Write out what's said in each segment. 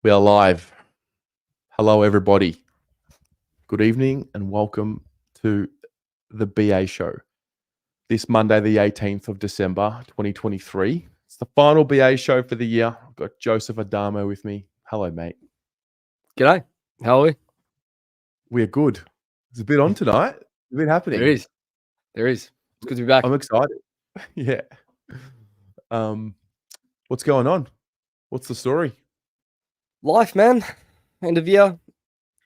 We are live. Hello, everybody. Good evening and welcome to the BA show. This Monday, the 18th of December, 2023. It's the final BA show for the year. I've got Joseph Adamo with me. Hello, mate. G'day. How are we? We're good. It's a bit on tonight. It's been happening. There is. It's good to be back. I'm excited. Yeah. What's going on? What's the story? Life, man. End of year.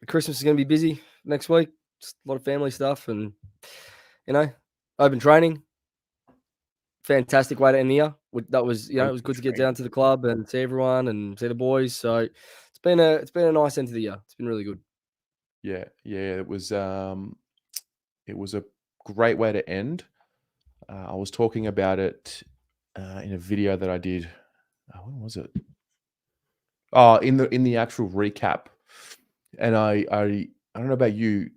Christmas is going to be busy next week. Just a lot of family stuff and, open training. Fantastic way to end the year. That was, it was good to get down to the club and see everyone and see the boys. So it's been a nice end to the year. It's been really good. Yeah. It was a great way to end. I was talking about it in a video that I did. When was it? Oh, in the actual recap. And I don't know about you.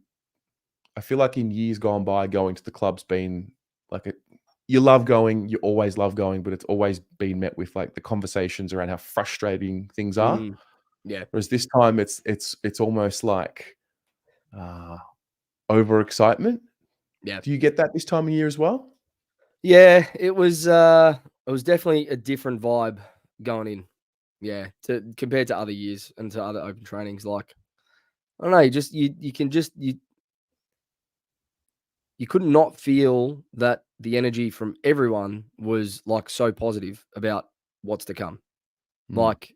I feel like in years gone by, going to the club's been like you love going, you always love going, but it's always been met with like the conversations around how frustrating things are. Yeah. Whereas this time it's almost like overexcitement. Yeah. Do you get that this time of year as well? Yeah, it was definitely a different vibe going in. Yeah, compared to other years and to other open trainings. Like, I don't know, you could not feel that the energy from everyone was like so positive about what's to come. Like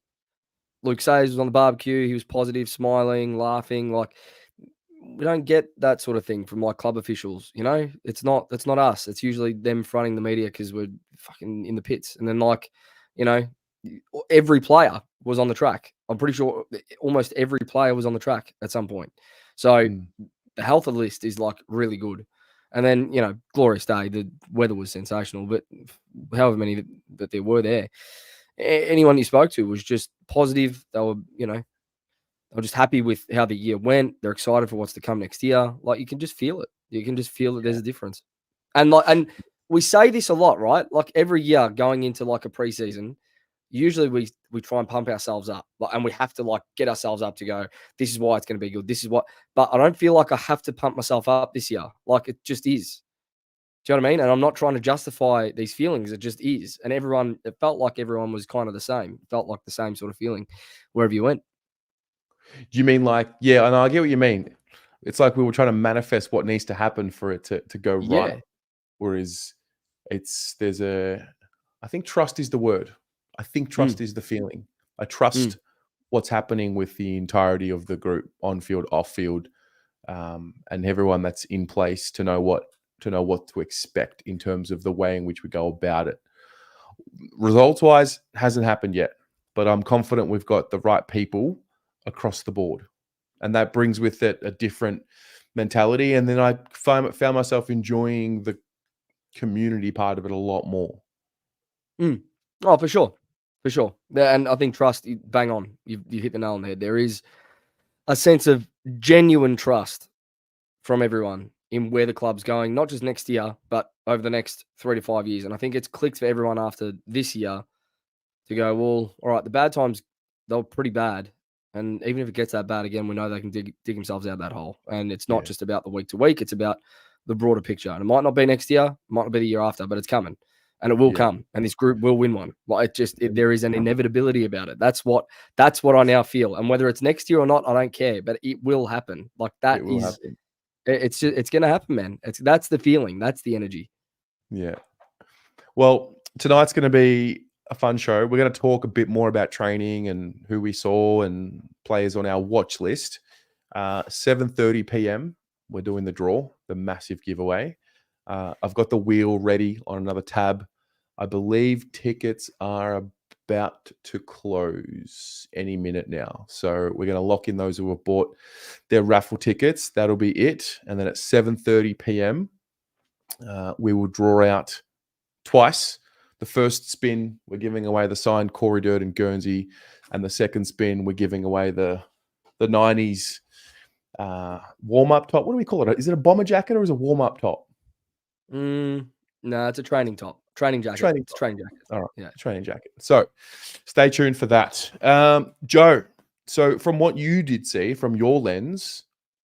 Luke Sayers was on the barbecue, he was positive, smiling, laughing. Like, we don't get that sort of thing from like club officials, That's not us. It's usually them fronting the media because we're fucking in the pits. And then every player was on the track. I'm pretty sure almost every player was on the track at some point. So the health of the list is like really good. And then, glorious day. The weather was sensational, but however many that there were there, anyone you spoke to was just positive. They were, they were just happy with how the year went. They're excited for what's to come next year. Like, you can just feel it. You can just feel that there's a difference. And we say this a lot, right? Like every year going into like a preseason, usually we try and pump ourselves up, and we have to like get ourselves up to go, this is why it's going to be good. This is what, but I don't feel like I have to pump myself up this year. Like, it just is. Do you know what I mean? And I'm not trying to justify these feelings. It just is. And it felt like everyone was kind of the same. It felt like the same sort of feeling wherever you went. Do you mean like, yeah, and I get what you mean. It's like we were trying to manifest what needs to happen for it to go right. Yeah. Whereas I think trust is the word. I think trust is the feeling. I trust what's happening with the entirety of the group, on field, off field, and everyone that's in place to know what to expect in terms of the way in which we go about it. Results-wise, hasn't happened yet, but I'm confident we've got the right people across the board, and that brings with it a different mentality. And then I found myself enjoying the community part of it a lot more. Oh, for sure. And I think trust, bang on. You hit the nail on the head. There is a sense of genuine trust from everyone in where the club's going, not just next year, but over the next 3 to 5 years. And I think it's clicked for everyone after this year to go, well, all right, the bad times, they were pretty bad. And even if it gets that bad again, we know they can dig themselves out of that hole. And it's not just about the week to week, it's about the broader picture. And it might not be next year, might not be the year after, but it's coming. And it will come, and this group will win one. Like, there is an inevitability about it. That's what I now feel. And whether it's next year or not, I don't care. But it will happen. Like, that is, happen. It's going to happen, man. That's the feeling. That's the energy. Yeah. Well, tonight's going to be a fun show. We're going to talk a bit more about training and who we saw and players on our watch list. 7:30 p.m. We're doing the draw, the massive giveaway. I've got the wheel ready on another tab. I believe tickets are about to close any minute now. So we're going to lock in those who have bought their raffle tickets. That'll be it. And then at 7:30 p.m., we will draw out twice. The first spin, we're giving away the signed Corey Durden Guernsey. And the second spin, we're giving away the 90s warm-up top. What do we call it? Is it a bomber jacket or is it a warm-up top? No, it's a training top. Training jacket. Training jacket. All right. Yeah. Training jacket. So stay tuned for that. Joe, So from what you did see, from your lens,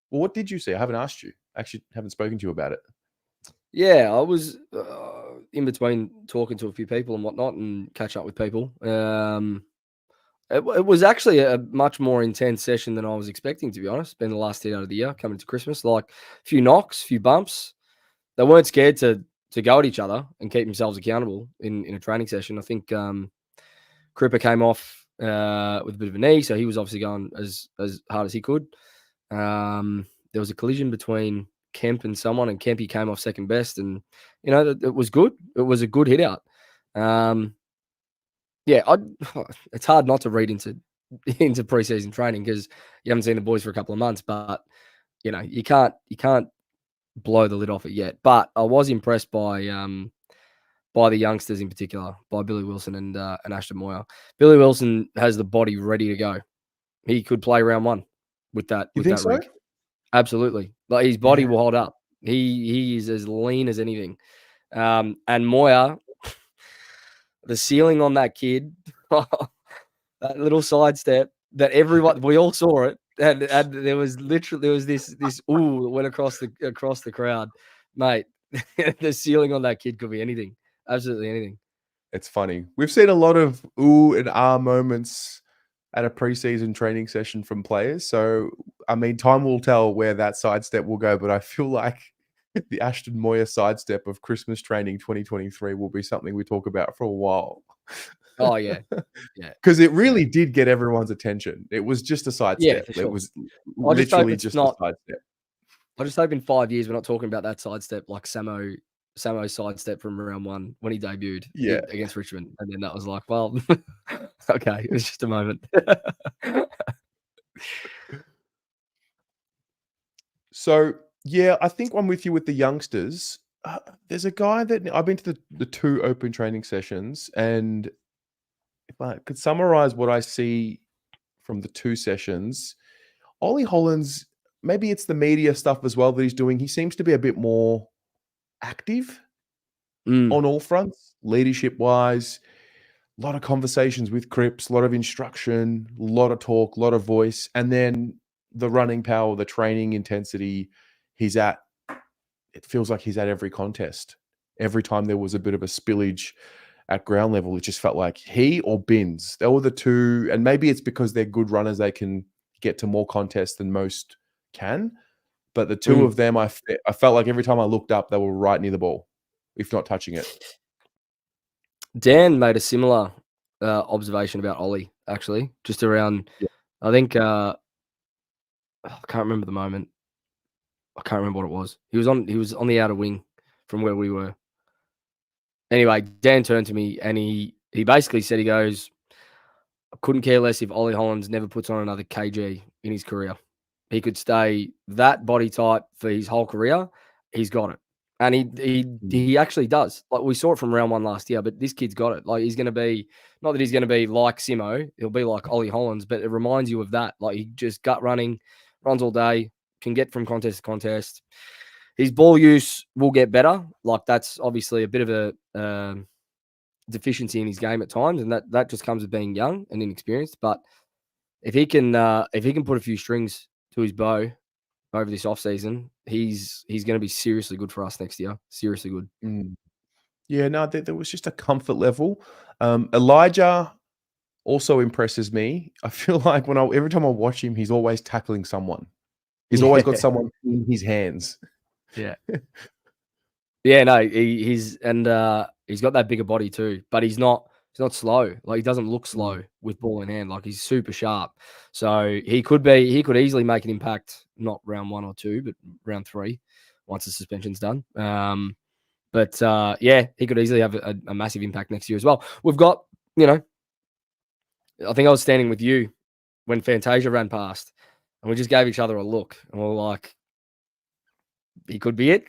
well, what did you see? I haven't asked you. Actually, haven't spoken to you about it. Yeah, I was in between talking to a few people and whatnot and catch up with people. It was actually a much more intense session than I was expecting, to be honest. Been the last hit out of the year, coming to Christmas. Like, a few knocks, a few bumps. They weren't scared to go at each other and keep themselves accountable in a training session. I think Cripper came off with a bit of a knee, so he was obviously going as hard as he could. There was a collision between Kemp and someone, and Kempy came off second best, and it was good. It was a good hit out. Yeah, it's hard not to read into preseason training because you haven't seen the boys for a couple of months, but you can't blow the lid off it yet. But I was impressed by the youngsters in particular, by Billy Wilson and Ashton Moyer. Billy Wilson has the body ready to go. He could play round one with that rig. Absolutely. Like, his body will hold up. He is as lean as anything. And Moyer, the ceiling on that kid, that little sidestep that everyone, we all saw it, and there was this ooh that went across the crowd, mate. The ceiling on that kid could be anything, absolutely anything. It's funny. We've seen a lot of ooh and ah moments at a preseason training session from players. So, I mean, time will tell where that sidestep will go, but I feel like the Ashton Moyer sidestep of Christmas training 2023 will be something we talk about for a while. Oh, yeah. Because it really did get everyone's attention. It was just a sidestep. Yeah, for sure. It was literally just a sidestep. I just hope in 5 years we're not talking about that sidestep like Samo's sidestep from round one when he debuted against Richmond. And then that was like, well, okay, it was just a moment. So, yeah, I think I'm with you with the youngsters. There's a guy that I've been to the 2 open training sessions, and if I could summarize what I see from the 2 sessions, Ollie Hollands, maybe it's the media stuff as well that he's doing. He seems to be a bit more active on all fronts, leadership-wise. A lot of conversations with Cripps, a lot of instruction, a lot of talk, a lot of voice, and then the running power, the training intensity he's at. It feels like he's at every contest. Every time there was a bit of a spillage at ground level, it just felt like he or Binns. They were the two, and maybe it's because they're good runners, they can get to more contests than most can. But the two of them, I felt like every time I looked up, they were right near the ball, if not touching it. Dan made a similar observation about Ollie, actually, just around, I think, I can't remember the moment. I can't remember what it was. He was on the outer wing from where we were. Anyway, Dan turned to me and he basically said, he goes, I couldn't care less if Ollie Hollands never puts on another kg in his career. He could stay that body type for his whole career. He's got it. And he actually does. Like, we saw it from round one last year, but this kid's got it. Like, he's going to be, not that he's going to be like Simo, he'll be like Ollie Hollands, but it reminds you of that. Like, he just gut running, runs all day, can get from contest to contest. His ball use will get better. Like, that's obviously a bit of a deficiency in his game at times, and that just comes with being young and inexperienced. But if he can put a few strings to his bow over this offseason, he's going to be seriously good for us next year. Seriously good. Yeah, no, there was just a comfort level. Elijah also impresses me. I feel like every time I watch him, he's always tackling someone. He's always got someone in his hands. Yeah. Yeah, no, he's got that bigger body too, but he's not slow. Like, he doesn't look slow with ball in hand. Like, he's super sharp. So he could easily make an impact, not round 1 or 2, but round 3 once the suspension's done. But yeah, he could easily have a massive impact next year as well. We've got, I think I was standing with you when Fantasia ran past, and we just gave each other a look, and we were like, he could be it.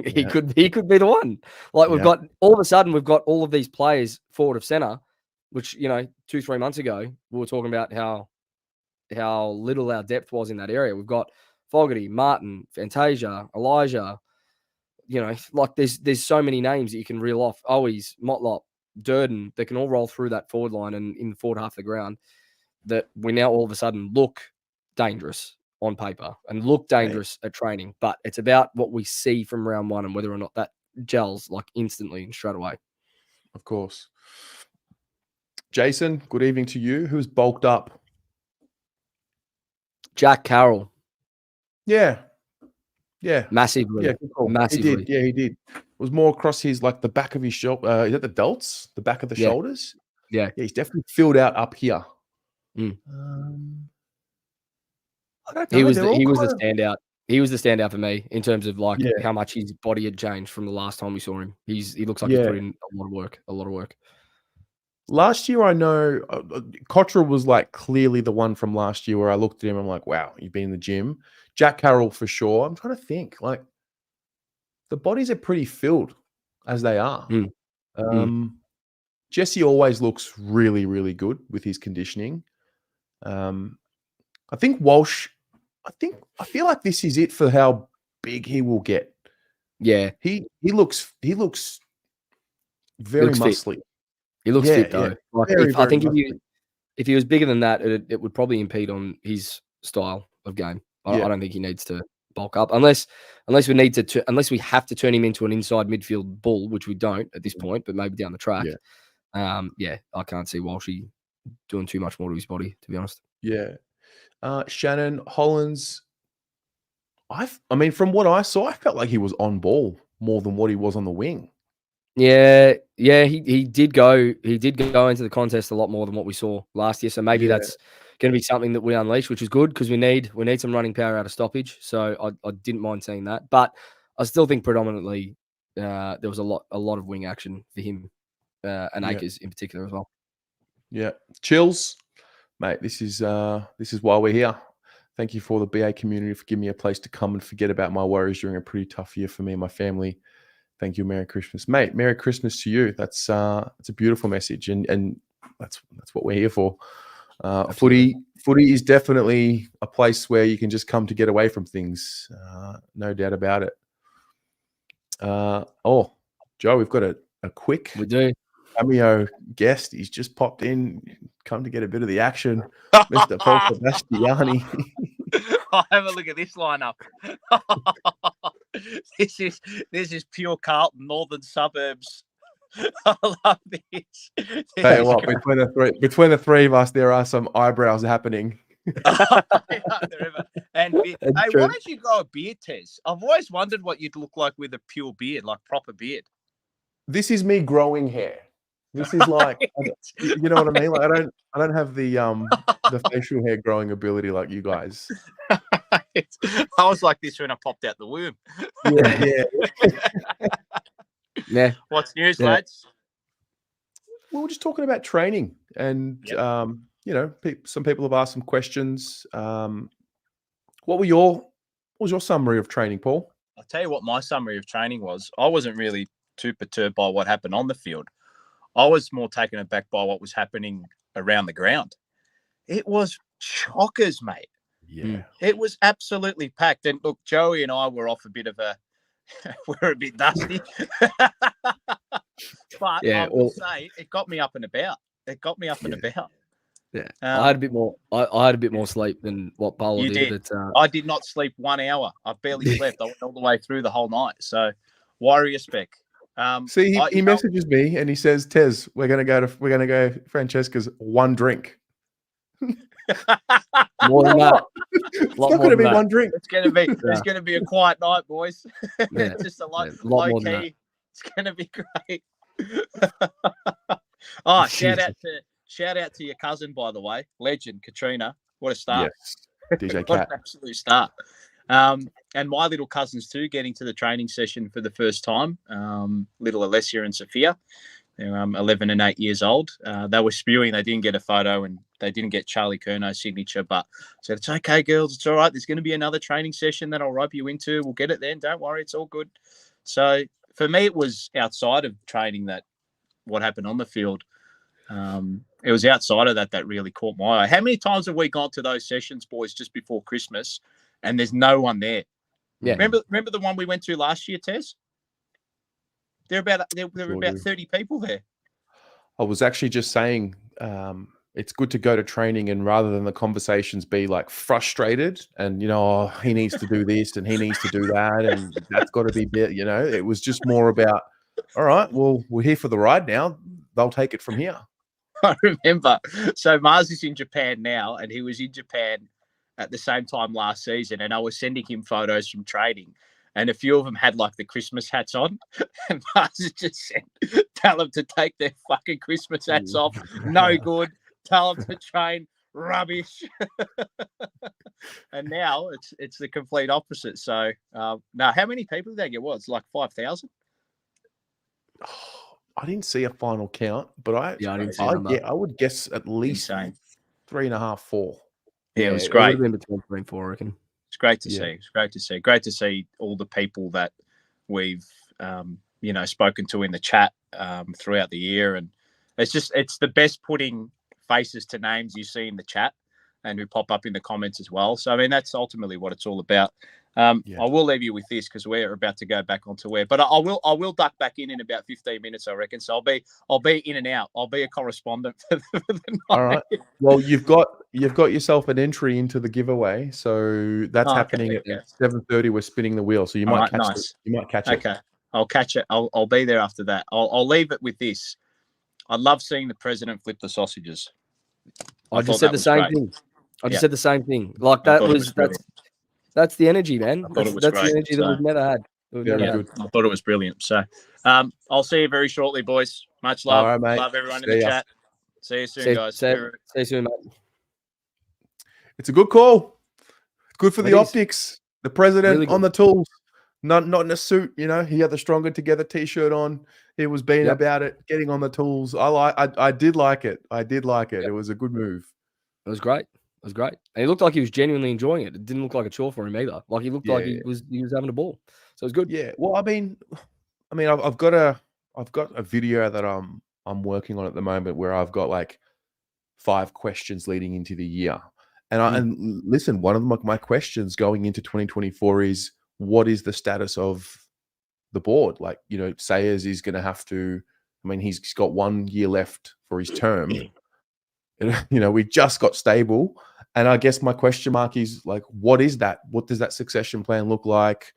He could be the one. Like, we've got, all of a sudden, we've got all of these players forward of center, which, 2-3 months ago, we were talking about how little our depth was in that area. We've got Fogarty, Martin, Fantasia, Elijah. Like, there's so many names that you can reel off. Owies, Motlop, Durden, that can all roll through that forward line and in the forward half of the ground. that we now all of a sudden look dangerous on paper and look dangerous at training, but it's about what we see from round one and whether or not that gels like instantly and straight away. Of course. Jason, good evening to you. Who's bulked up? Jack Carroll. Yeah. Massively. Yeah, good call. Massively. He did. Yeah, he did. It was more across his the back of his shoulder. Is that the delts? The back of the shoulders? Yeah. Yeah, he's definitely filled out up here. Mm. I don't know. He was the standout. He was the standout for me in terms of like Yeah. how much his body had changed from the last time we saw him. He looks like he's put in a lot of work. Last year, I know Cottrell was like clearly the one from last year where I looked at him. I'm like, wow, you've been in the gym. Jack Carroll for sure. I'm trying to think. Like the bodies are pretty filled as they are. Jesse always looks really, really good with his conditioning. I think Walsh. I feel like this is it for how big he will get. Yeah, he looks very muscly. He looks fit though. Yeah. Like I think if he was bigger than that, it would probably impede on his style of game. I don't think he needs to bulk up unless we need to unless we have to turn him into an inside midfield bull, which we don't at this point, but maybe down the track. I can't see Walshy doing too much more to his body, to be honest. Yeah. Shannon Hollins. I mean, from what I saw, I felt like he was on ball more than what he was on the wing. Yeah, he did go into the contest a lot more than what we saw last year. So maybe that's going to be something that we unleash, which is good because we need some running power out of stoppage. So I didn't mind seeing that, but I still think predominantly there was a lot of wing action for him and Akers in particular as well. Yeah, Chills, mate. This is why we're here. Thank you for the BA community for giving me a place to come and forget about my worries during a pretty tough year for me and my family. Thank you. Merry Christmas, mate. Merry Christmas to you. That's it's a beautiful message, and that's what we're here for. Footy is definitely a place where you can just come to get away from things. No doubt about it. Joe, we've got a quick cameo guest. He's just popped in, come to get a bit of the action. Mr. Paul Sebastiani. I'll have a look at this lineup. This is pure Carlton, northern suburbs. I love this. Tell you what, between the three of us, there are some eyebrows happening. And hey, why don't you grow a beard, Tez? I've always wondered what you'd look like with a pure beard, like proper beard. This is me growing hair. This is like, you know what I mean? Like I don't have the facial hair growing ability like you guys. I was like this when I popped out the womb. Yeah. What's news, lads? We were just talking about training, and some people have asked some questions. What was your summary of training, Paul? I'll tell you what my summary of training was. I wasn't really too perturbed by what happened on the field. I was more taken aback by what was happening around the ground. It was chockers, mate. Yeah. It was absolutely packed. And look, Joey and I were off a bit dusty. But I will say it got me up and about. Yeah. I had a bit more sleep than what Bowler did. But, I did not sleep 1 hour. I barely slept. I went all the way through the whole night. So Warrior spec. See, he messages me and he says, "Tez, we're gonna go Francesca's one drink." More than that. It's not going to be one drink. It's going to be a quiet night, boys. Just a low key. It's going to be great. Shout out to your cousin, by the way, legend Katrina. What a start! Yes. DJ What Cat. an absolute start. And my little cousins too, getting to the training session for the first time. Little Alessia and Sophia. They're 11 and 8 years old. They were spewing. They didn't get a photo and they didn't get Charlie Curno's signature, but said, "It's okay, girls. It's all right. There's going to be another training session that I'll rope you into. We'll get it then. Don't worry. It's all good." So for me, it was outside of training that what happened on the field. It was outside of that really caught my eye. How many times have we gone to those sessions, boys, just before Christmas, and there's no one there? Yeah. Remember the one we went to last year, Tez? There were about 30 people there. I was actually just saying it's good to go to training and rather than the conversations be like frustrated and, oh, he needs to do this and he needs to do that and that's got to be, it was just more about, all right, well, we're here for the ride now. They'll take it from here. I remember. So Mars is in Japan now, and he was in Japan at the same time last season, and I was sending him photos from training, and a few of them had like the Christmas hats on, and Mars just said, "Tell them to take their fucking Christmas hats off. No good. Tell them to train. Rubbish." And now it's the complete opposite. So now, how many people did they get? What? It's like 5,000. I didn't see a final count, but I didn't see a number. I would guess at least Insane. 3.5, 4. Yeah, it was It great. would have been between 3 and 4, I reckon. It's great to see. It's great to see. Great to see all the people that we've spoken to in the chat throughout the year, and it's the best putting faces to names you see in the chat and who pop up in the comments as well. So I mean, that's ultimately what it's all about. I will leave you with this because we're about to go back onto air, but I will duck back in about 15 minutes, I reckon. So I'll be in and out. I'll be a correspondent for the night. All right. Well, you've got yourself an entry into the giveaway, so that's happening at 7:30. We're spinning the wheel, so you might catch it. You might catch it. Okay, I'll catch it. I'll be there after that. I'll leave it with this. I love seeing the president flip the sausages. I just said the same thing. I just said the same thing. Like that's the energy, man. That's the energy that we've never had. I thought it was brilliant. So I'll see you very shortly, boys. Much love. All right, mate. Love everyone in the chat. See you soon, guys. See you soon, mate. It's a good call. Good for the optics. The president really on the tools. Not in a suit, He had the Stronger Together t-shirt on. He was being about it, getting on the tools. I did like it. It was a good move. It was great. It was great. And he looked like he was genuinely enjoying it. It didn't look like a chore for him either. Like he looked like he was having a ball. So it was good. Yeah. Well, I mean, I've got a video that I'm working on at the moment where I've got like 5 questions leading into the year. And listen, one of my questions going into 2024 is what is the status of the board? Like, Sayers is going to have to, he's got 1 year left for his term. We just got stable. And I guess my question mark is like, what is that? What does that succession plan look like?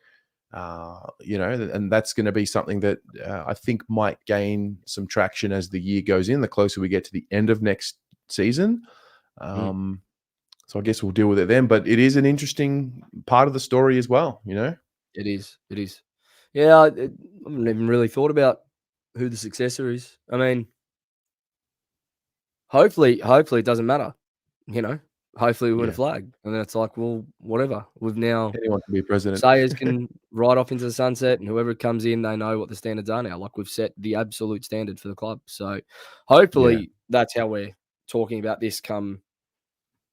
And that's going to be something that I think might gain some traction as the year goes in, the closer we get to the end of next season. So I guess we'll deal with it then, but it is an interesting part of the story as well, It is. Yeah, I haven't even really thought about who the successor is. Hopefully it doesn't matter, Hopefully we win a flag. And then it's like, well, whatever. We've now anyone can be president. Sayers can ride off into the sunset, and whoever comes in, they know what the standards are now. Like we've set the absolute standard for the club. So hopefully that's how we're talking about this come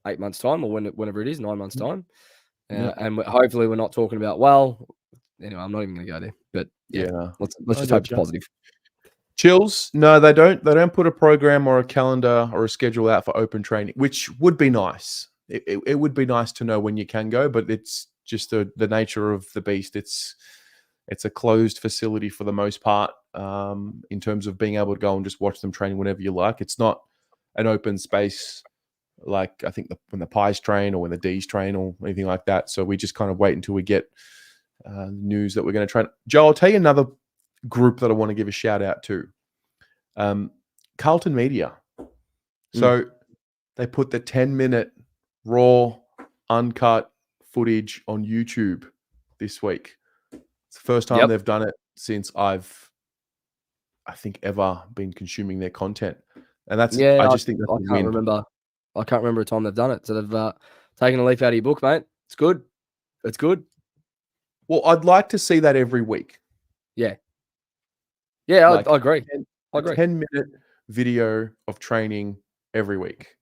8 months' time or whenever it is, 9 months' time. And hopefully we're not talking about, anyway, I'm not even going to go there. But let's just hope it's positive. Chills? No, they don't. They don't put a program or a calendar or a schedule out for open training, which would be nice. It would be nice to know when you can go, but it's just the nature of the beast. It's a closed facility for the most part in terms of being able to go and just watch them training whenever you like. It's not an open space like I think when the Pies train or when the D's train or anything like that. So we just kind of wait until we get news that we're going to train. Joe, I'll tell you another group that I want to give a shout out to. Carlton Media. So they put the 10-minute raw, uncut footage on YouTube this week. It's the first time they've done it since I think ever been consuming their content. And that's I can't remember a time they've done it. So they've taken a leaf out of your book, mate. It's good. It's good. Well, I'd like to see that every week. Yeah. Yeah, I agree. A 10-minute video of training every week.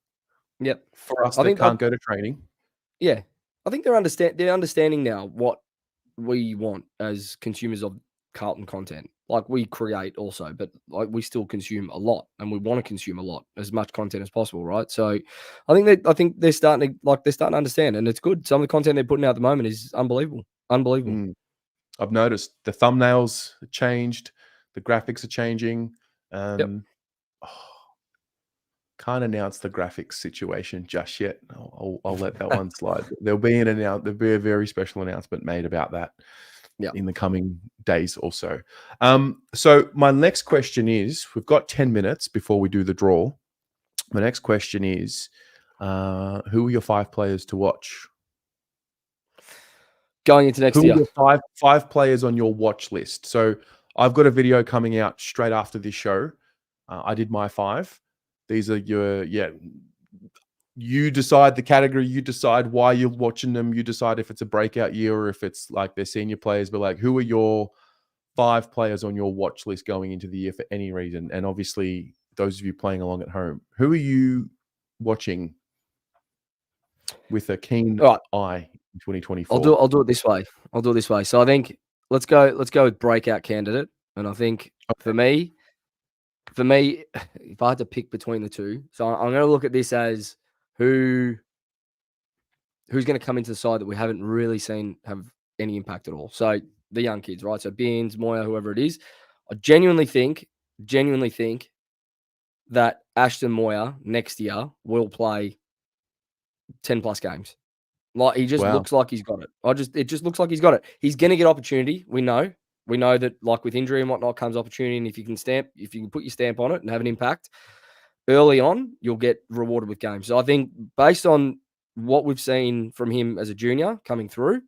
Yep. For us that can't go to training. Yeah. I think they're understanding now what we want as consumers of Carlton content. Like we create also, but like we still consume a lot, and we want to consume a lot, as much content as possible, right? So I think they're starting to understand, and it's good. Some of the content they're putting out at the moment is unbelievable. I've noticed the thumbnails changed, the graphics are changing. Can't announce the graphics situation just yet. I'll let that one slide. There'll be a very special announcement made about that in the coming days or so. So my next question is, we've got 10 minutes before we do the draw. My next question is, who are your 5 players to watch? Going into next year. Who are your five players on your watch list? So I've got a video coming out straight after this show. I did my 5. These are your, you decide the category, you decide why you're watching them, you decide if it's a breakout year or if it's like they're senior players, but like, who are your 5 players on your watch list going into the year for any reason? And obviously, those of you playing along at home, who are you watching with a keen eye in 2024? I'll do it this way. So I think let's go with breakout candidate. And I think for me, if I had to pick between the two, so I'm going to look at this as who's going to come into the side that we haven't really seen have any impact at all. So the young kids, right? So Beans, Moya, whoever it is. I genuinely think that Ashton Moya next year will play 10 plus games. Like he just looks like he's got it. It just looks like he's got it. He's going to get opportunity. We know that like with injury and whatnot comes opportunity. And if you can put your stamp on it and have an impact early on, you'll get rewarded with games. So I think based on what we've seen from him as a junior coming through,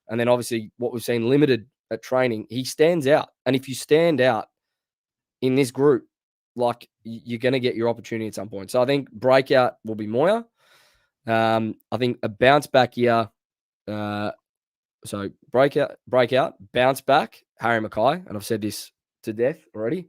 and then obviously what we've seen limited at training, he stands out. And if you stand out in this group, like you're going to get your opportunity at some point. So I think breakout will be Moya. I think a bounce back year. So breakout, bounce back, Harry Mackay. And I've said this to death already.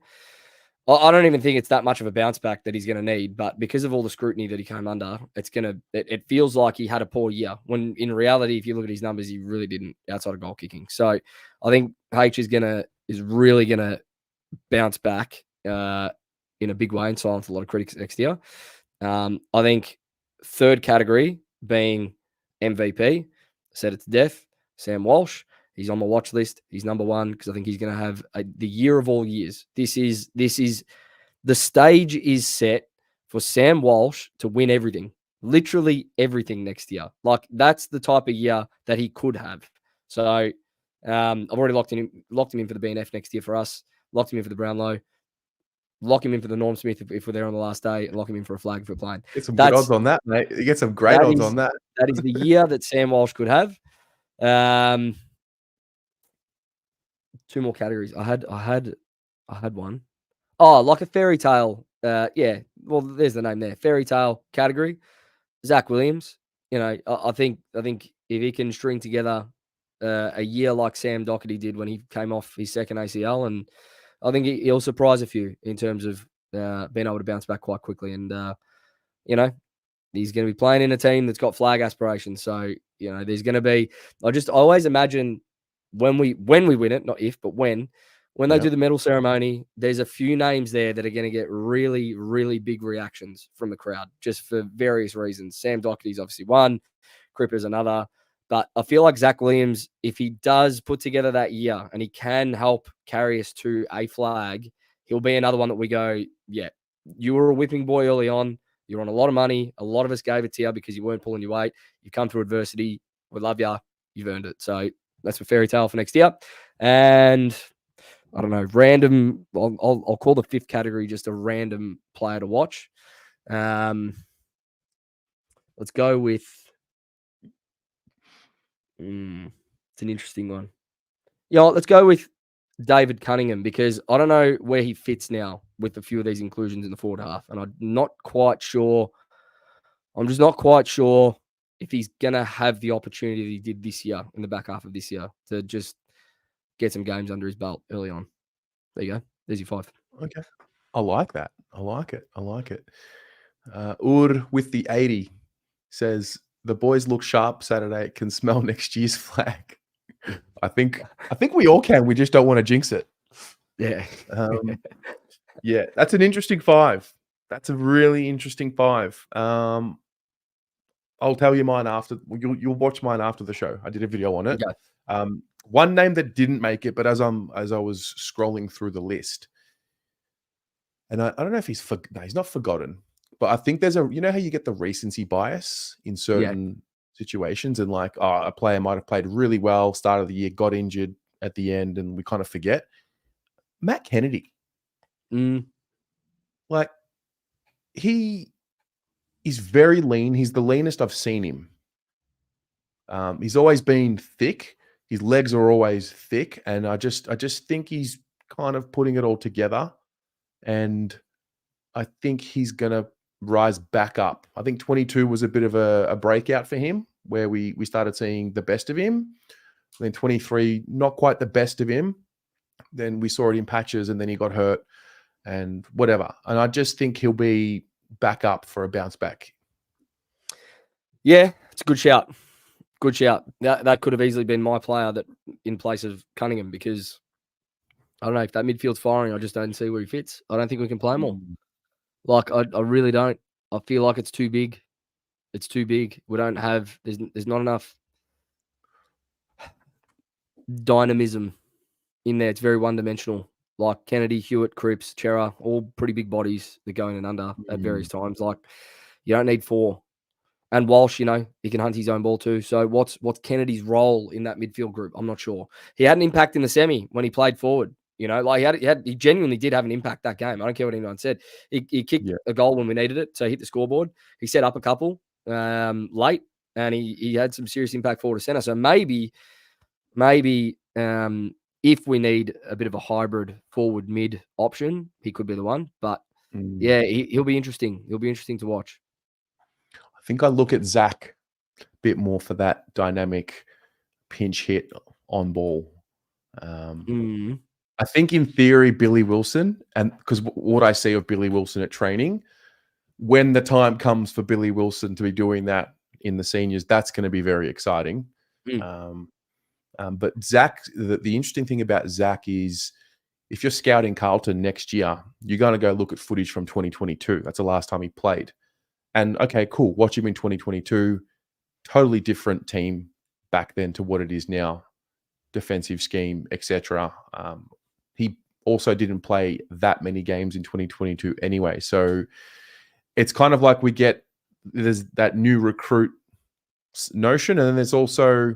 I don't even think it's that much of a bounce back that he's going to need, but because of all the scrutiny that he came under, it feels like he had a poor year when in reality, if you look at his numbers, he really didn't outside of goal kicking. So I think H is really going to bounce back, in a big way and silence a lot of critics next year. I think third category being MVP, said it to death, Sam Walsh. He's on my watch list. He's number 1 because I think he's going to have the year of all years. This is the stage is set for Sam Walsh to win everything, literally everything next year. Like that's the type of year that he could have. So I've already locked him in for the BNF next year for us. Locked him in for the Brownlow. Lock him in for the Norm Smith if we're there on the last day, and lock him in for a flag for playing. Get some good odds on that, mate. You get some great odds on that. That is the year that Sam Walsh could have. 2 more categories. I had one. Oh, like a fairy tale. Yeah. Well, there's the name there. Fairy tale category. Zach Williams. You know, I think if he can string together a year like Sam Doherty did when he came off his second ACL, and I think he'll surprise a few in terms of being able to bounce back quite quickly. And you know, he's going to be playing in a team that's got flag aspirations. So you know, there's going to be. I always imagine when we win it, not if, but when they do the medal ceremony, there's a few names there that are going to get really, really big reactions from the crowd, just for various reasons. Sam Doherty's obviously one, Cripper's another. But I feel like Zach Williams, if he does put together that year and he can help carry us to a flag, he'll be another one that we go, yeah, you were a whipping boy early on. You're on a lot of money. A lot of us gave it to you because you weren't pulling your weight. You come through adversity. We love you. You've earned it. So that's a fairy tale for next year. And I don't know, random. I'll call the 5th category just a random player to watch. Let's go with. It's an interesting one. Yeah, let's go with David Cunningham because I don't know where he fits now with a few of these inclusions in the forward half, and I'm not quite sure. I'm just not quite sure if he's gonna have the opportunity that he did this year in the back half of this year to just get some games under his belt early on. There you go. There's your 5. Okay, I like that. I like it. Ur with the 80 says the boys look sharp Saturday. Can smell next year's flag. I think we all can. We just don't want to jinx it. Yeah. Yeah, that's an interesting 5. That's a really interesting 5. I'll tell you mine after. You'll watch mine after the show. I did a video on it. Okay. One name that didn't make it, but as I was scrolling through the list, and I don't know if he's not forgotten, but I think there's you know how you get the recency bias in certain situations, and like, oh, a player might have played really well start of the year, got injured at the end, and we kind of forget. Matt Kennedy, like, he is very lean. He's the leanest I've seen him. He's always been thick. His legs are always thick, and I just think he's kind of putting it all together, and I think he's gonna rise back up. I think 22 was a bit of a breakout for him, where we started seeing the best of him. Then 23, not quite the best of him. Then we saw it in patches, and then he got hurt and whatever. And I just think he'll be back up for a bounce back. Yeah, it's a good shout. Good shout. That could have easily been my player that in place of Cunningham, because I don't know if that midfield's firing. I just don't see where he fits. I don't think we can play him all. Like, I really don't. I feel like it's too big. It's too big. We don't have. There's not enough dynamism in there. It's very one dimensional. Like Kennedy, Hewitt, Cripps, Chera, all pretty big bodies that go in and under at various times. Like, you don't need four. And Walsh, you know, he can hunt his own ball too. So what's Kennedy's role in that midfield group? I'm not sure. He had an impact in the semi when he played forward. You know, like he genuinely did have an impact that game. I don't care what anyone said. He kicked a goal when we needed it, so he hit the scoreboard. He set up a couple late, and he had some serious impact forward to center. So maybe if we need a bit of a hybrid forward mid option, he could be the one. But yeah, he'll be interesting. He'll be interesting to watch. I think I look at Zach a bit more for that dynamic pinch hit on ball. I think in theory, Billy Wilson, and because what I see of Billy Wilson at training, when the time comes for Billy Wilson to be doing that in the seniors, that's going to be very exciting. But Zach, the interesting thing about Zach is, if you're scouting Carlton next year, you're going to go look at footage from 2022. That's the last time he played. And okay, cool. Watch him in 2022. Totally different team back then to what it is now. Defensive scheme, etc. He also didn't play that many games in 2022 anyway. So it's kind of like there's that new recruit notion, and then there's also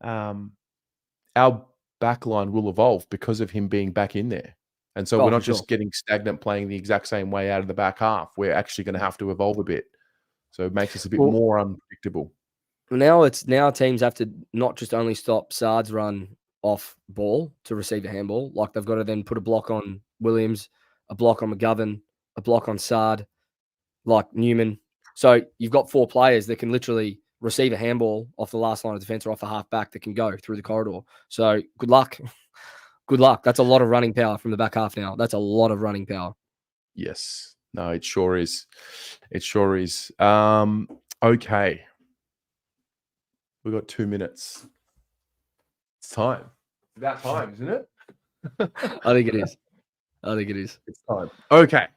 our backline will evolve because of him being back in there. And so we're not just getting stagnant playing the exact same way out of the back half. We're actually going to have to evolve a bit. So it makes us a bit more unpredictable. Now teams have to not just only stop Sard's run off ball to receive a handball. Like, they've got to then put a block on Williams, a block on McGovern, a block on Sard, like Newman. So you've got four players that can literally receive a handball off the last line of defense or off a half back that can go through the corridor. So good luck. Good luck. That's a lot of running power from the back half now. That's a lot of running power. Yes. No, it sure is. It sure is. Okay. We've got 2 minutes. It's time. It's about time, isn't it? I think it is. I think it is. It's time. Okay.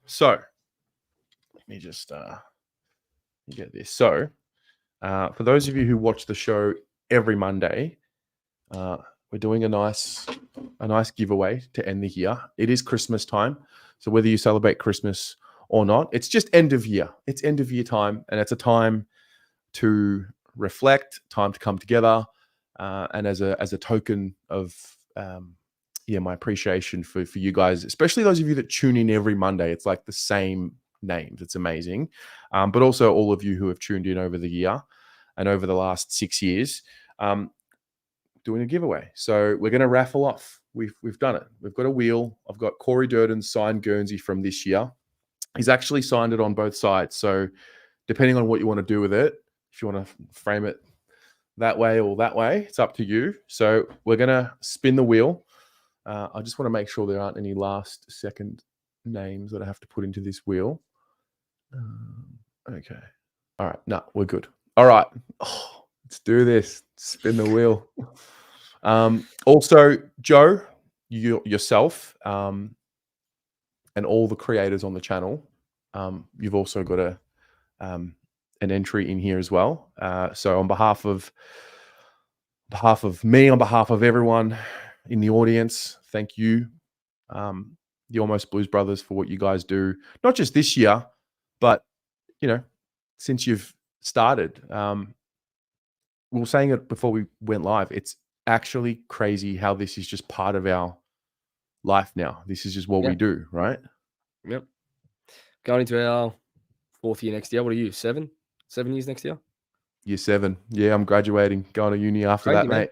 So let me just get this. So for those of you who watch the show every Monday, we're doing a nice giveaway to end the year. It is Christmas time. So whether you celebrate Christmas or not, it's just end of year. It's end of year time, and it's a time to reflect, time to come together, and as a token of my appreciation for you guys, especially those of you that tune in every Monday. It's like the same names. It's amazing. But also all of you who have tuned in over the year and over the last 6 years, doing a giveaway. So we're going to raffle off. We've done it. We've got a wheel. I've got Corey Durden's signed Guernsey from this year. He's actually signed it on both sides. So depending on what you want to do with it, if you want to frame it that way or that way, it's up to you. So we're going to spin the wheel. I just want to make sure there aren't any last second names that I have to put into this wheel. Okay. All right. No, we're good. All right. Oh, let's do this. Spin the wheel. Also, Joe, yourself, and all the creators on the channel, you've also got an entry in here as well. So on behalf of me, on behalf of everyone in the audience, thank you, the Almost Blues Brothers, for what you guys do, not just this year, But, since you've started, we were saying it before we went live, it's actually crazy how this is just part of our life now. This is just what we do, right? Yep. Going into our 4th year next year. What are you, 7? 7 years next year? Year 7. Yeah, I'm graduating, going to uni after Crazy, that,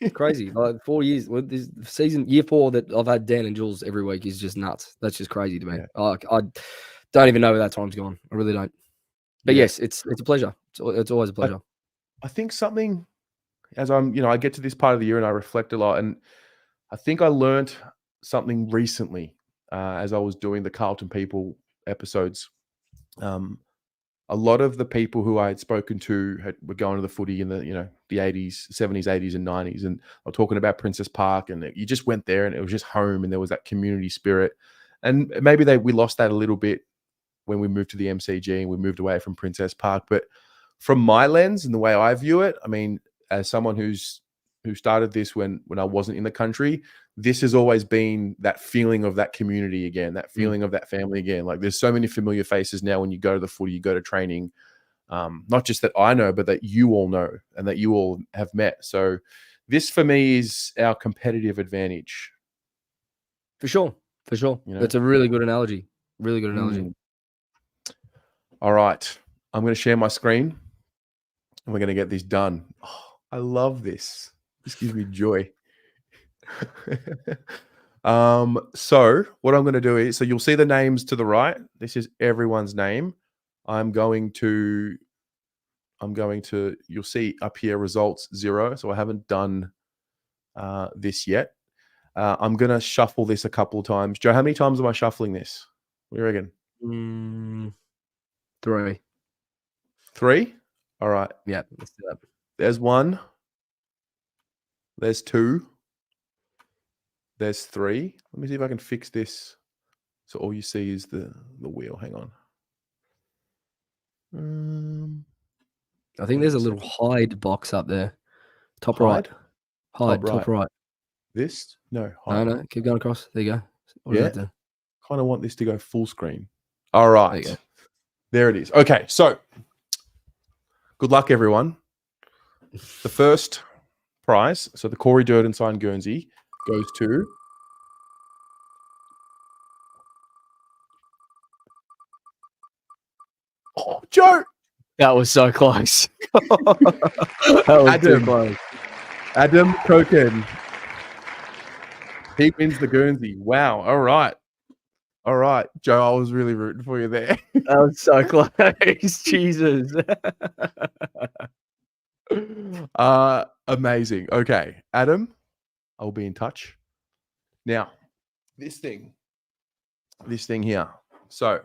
mate. Crazy. Like 4 years. Well, this season, year 4 that I've had Dan and Jules every week is just nuts. That's just crazy to me. Yeah. I don't even know where that time's gone. I really don't. But yes, it's a pleasure. It's always a pleasure. I think something, as I get to this part of the year and I reflect a lot, and I think I learned something recently as I was doing the Carlton People episodes. A lot of the people who I had spoken to were going to the footy in the 80s, 70s, 80s, and 90s, and I'm talking about Princess Park, and you just went there, and it was just home, and there was that community spirit, and maybe we lost that a little bit when we moved to the MCG and we moved away from Princess Park. But from my lens and the way I view it, I mean, as someone who started this when I wasn't in the country, this has always been that feeling of that community again, that feeling of that family again. Like, there's so many familiar faces now when you go to the footy, you go to training, not just that I know, but that you all know and that you all have met. So this for me is our competitive advantage. For sure. That's a really good analogy. Really good analogy. All right. I'm going to share my screen and we're going to get this done. Oh, I love this. This gives me joy. So what I'm going to do is, so you'll see the names to the right. This is everyone's name. You'll see up here results 0. So I haven't done this yet. I'm going to shuffle this a couple of times. Joe, how many times am I shuffling this? What do you reckon? 3. 3? All right. Yeah, let's do that. There's 1. There's 2. There's 3. Let me see if I can fix this. So all you see is the wheel. Hang on. I think there's a little hide box up there. Top Hide? right. Top right. This? No, hide. No, keep going across. There you go. What Yeah. Kind of want this to go full screen. All right. There it is. Okay, so good luck, everyone. The first prize, so the Corey Durden signed Guernsey, goes to Joe. That was so close. That was too close. Adam Koken. He wins the Guernsey. Wow. All right, Joe. I was really rooting for you there. That was so close. Jesus. Amazing. Okay, Adam, I'll be in touch. Now, this thing here. So,